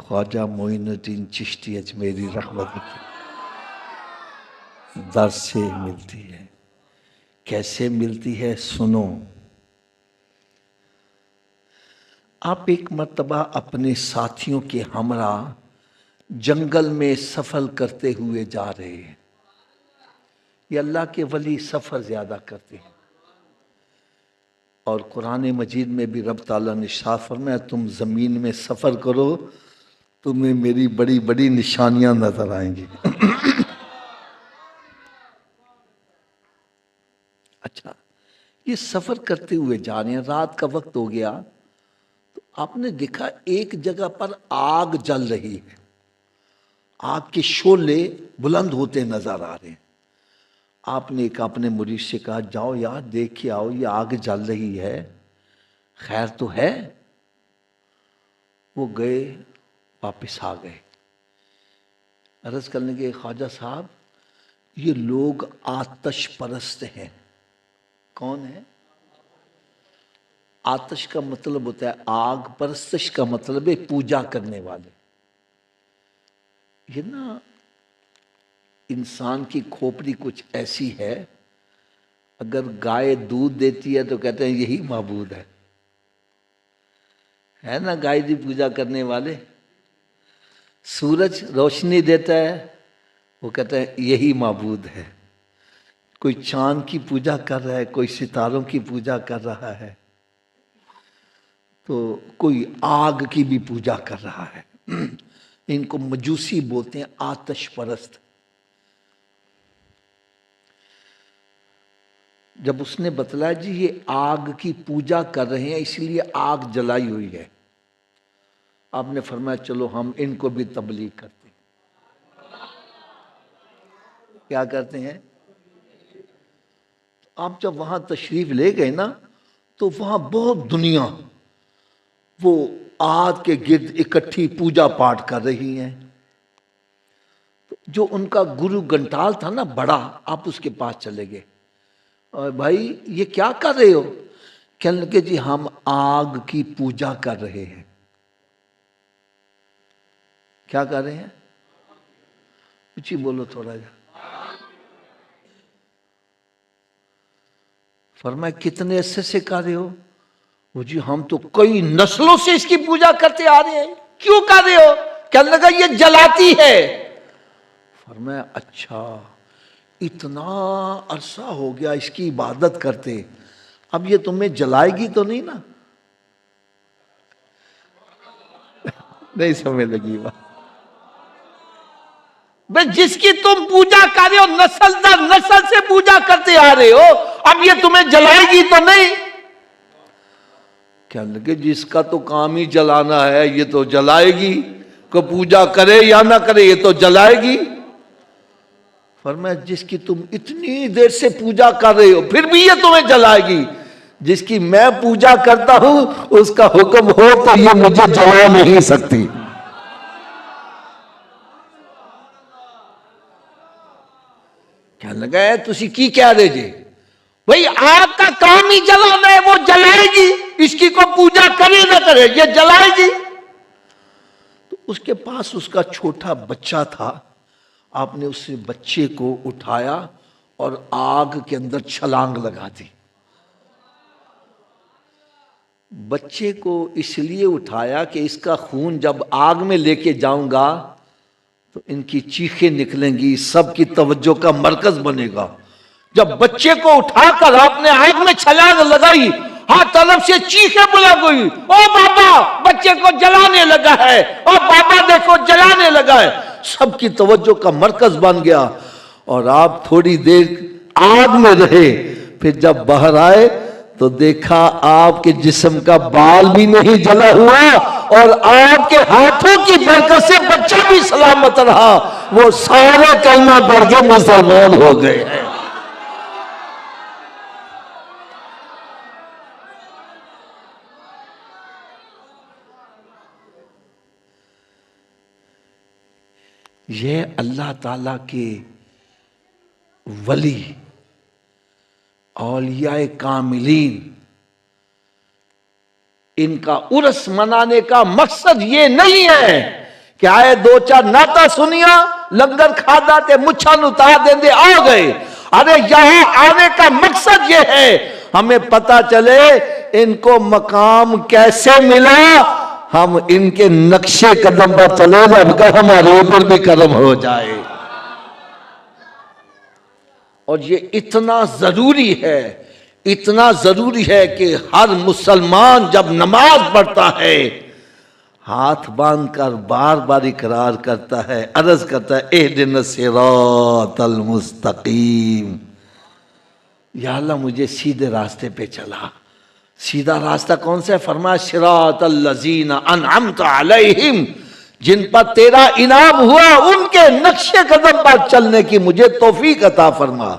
خواجہ معین الدین چشتی اجمیری رحمت اللہ در سے ملتی ہے۔ کیسے ملتی ہے سنو۔ آپ ایک مرتبہ اپنے ساتھیوں کے ہمراہ جنگل میں سفر کرتے ہوئے جا رہے ہیں۔ یہ اللہ کے ولی سفر زیادہ کرتے ہیں، اور قرآن مجید میں بھی رب تعالیٰ نے ارشاد فرمایا تم زمین میں سفر کرو تمہیں میری بڑی بڑی نشانیاں نظر آئیں گی۔ اچھا، یہ سفر کرتے ہوئے جا رہے ہیں، رات کا وقت ہو گیا، تو آپ نے دیکھا ایک جگہ پر آگ جل رہی ہے، آگ کے شعلے بلند ہوتے نظر آ رہے ہیں۔ آپ نے ایک اپنے مرید سے کہا جاؤ یار دیکھ کے آؤ، یہ آگ جل رہی ہے، خیر تو ہے؟ وہ گئے، واپس آ گئے، عرض کرنے کے خواجہ صاحب یہ لوگ آتش پرست ہیں۔ کون ہے؟ آتش کا مطلب ہوتا ہے آگ، پرستش کا مطلب ہے پوجا کرنے والے۔ یہ نا انسان کی کھوپڑی کچھ ایسی ہے، اگر گائے دودھ دیتی ہے تو کہتے ہیں یہی معبود ہے نا، گائے کی پوجا کرنے والے۔ سورج روشنی دیتا ہے، وہ کہتے ہیں یہی معبود ہے۔ کوئی چاند کی پوجا کر رہا ہے، کوئی ستاروں کی پوجا کر رہا ہے، تو کوئی آگ کی بھی پوجا کر رہا ہے۔ ان کو مجوسی بولتے ہیں، آتش پرست۔ جب اس نے بتلایا جی یہ آگ کی پوجا کر رہے ہیں اس لیے آگ جلائی ہوئی ہے، آپ نے فرمایا چلو ہم ان کو بھی تبلیغ کرتے ہیں۔ کیا کرتے ہیں؟ آپ جب وہاں تشریف لے گئے نا تو وہاں بہت دنیا وہ آگ کے گرد اکٹھی پوجا پاٹ کر رہی ہیں۔ جو ان کا گرو گھنٹال تھا نا بڑا، آپ اس کے پاس چلے گئے، اور بھائی یہ کیا کر رہے ہو؟ کہنے لگے جی ہم آگ کی پوجا کر رہے ہیں۔ کیا کر رہے ہیں؟ اچھی بولو تھوڑا جا۔ فرمایا کتنے عرصے سے کر رہے ہو؟ وہ جی ہم تو کئی نسلوں سے اس کی پوجا کرتے آ رہے ہیں۔ کیوں کر رہے ہو؟ کہنے لگا یہ جلاتی ہے۔ فرمایا اچھا، اتنا عرصہ ہو گیا اس کی عبادت کرتے، اب یہ تمہیں جلائے گی تو نہیں نا؟ نہیں سمجھ لگی بات؟ بھئی جس کی تم پوجا کر رہے ہو، نسل در نسل سے پوجا کرتے آ رہے ہو، اب یہ تمہیں جلائے گی تو نہیں؟ کہنے لگے جس کا تو کام ہی جلانا ہے یہ تو جلائے گی، کو پوجا کرے یا نہ کرے یہ تو جلائے گی۔ فرمایا جس کی تم اتنی دیر سے پوجا کر رہے ہو پھر بھی یہ تمہیں جلائے گی، جس کی میں پوجا کرتا ہوں اس کا حکم ہو تو یہ مجھے جلا نہیں سکتی۔ کہنے لگا ہے تسی کی کہہ رہے جی؟ بھئی آگ کا کام ہی جلانا ہے، وہ جلائے گی، اس کی کو پوجا کرے نہ کرے یہ جلائے گی۔ تو اس کے پاس اس کا چھوٹا بچہ تھا، آپ نے اس بچے کو اٹھایا اور آگ کے اندر چھلانگ لگا دی۔ بچے کو اس لیے اٹھایا کہ اس کا خون جب آگ میں لے کے جاؤں گا تو ان کی چیخیں نکلیں گی، سب کی توجہ کا مرکز بنے گا۔ جب بچے کو اٹھا کر آپ نے آگ میں چھلانگ لگائی، ہر طرف سے چیخیں بلند ہوئی، او بابا بچے کو جلانے لگا ہے، او بابا دیکھو جلانے لگا ہے۔ سب کی توجہ کا مرکز بن گیا، اور آپ تھوڑی دیر آگ میں رہے، پھر جب باہر آئے تو دیکھا آپ کے جسم کا بال بھی نہیں جلا ہوا، اور آپ کے ہاتھوں کی برکت سے بچہ بھی سلامت رہا، وہ سارے کلمہ پڑھ کے مسلمان ہو گئے ہیں۔ یہ اللہ تعالیٰ کے ولی اولیاء کاملین، ان کا عرس منانے کا مقصد یہ نہیں ہے کہ آئے دو چار ناتا سنیا لنگر کھادا تے مچھا نتا دیں دے آ گئے. ارے یہاں آنے کا مقصد یہ ہے ہمیں پتا چلے ان کو مقام کیسے ملا, ہم ان کے نقشے قدم پر چلے ان کا ہمارے اوپر بھی کرم ہو جائے. اور یہ اتنا ضروری ہے, اتنا ضروری ہے کہ ہر مسلمان جب نماز پڑھتا ہے ہاتھ باندھ کر بار بار اقرار کرتا ہے, عرض کرتا ہے اہدنا الصراط المستقیم, یا اللہ مجھے سیدھے راستے پہ چلا. سیدھا راستہ کون سا ہے؟ فرمایا صراط الذین انعمت علیہم, جن پر تیرا انعام ہوا ان کے نقش قدم پر چلنے کی مجھے توفیق عطا فرما.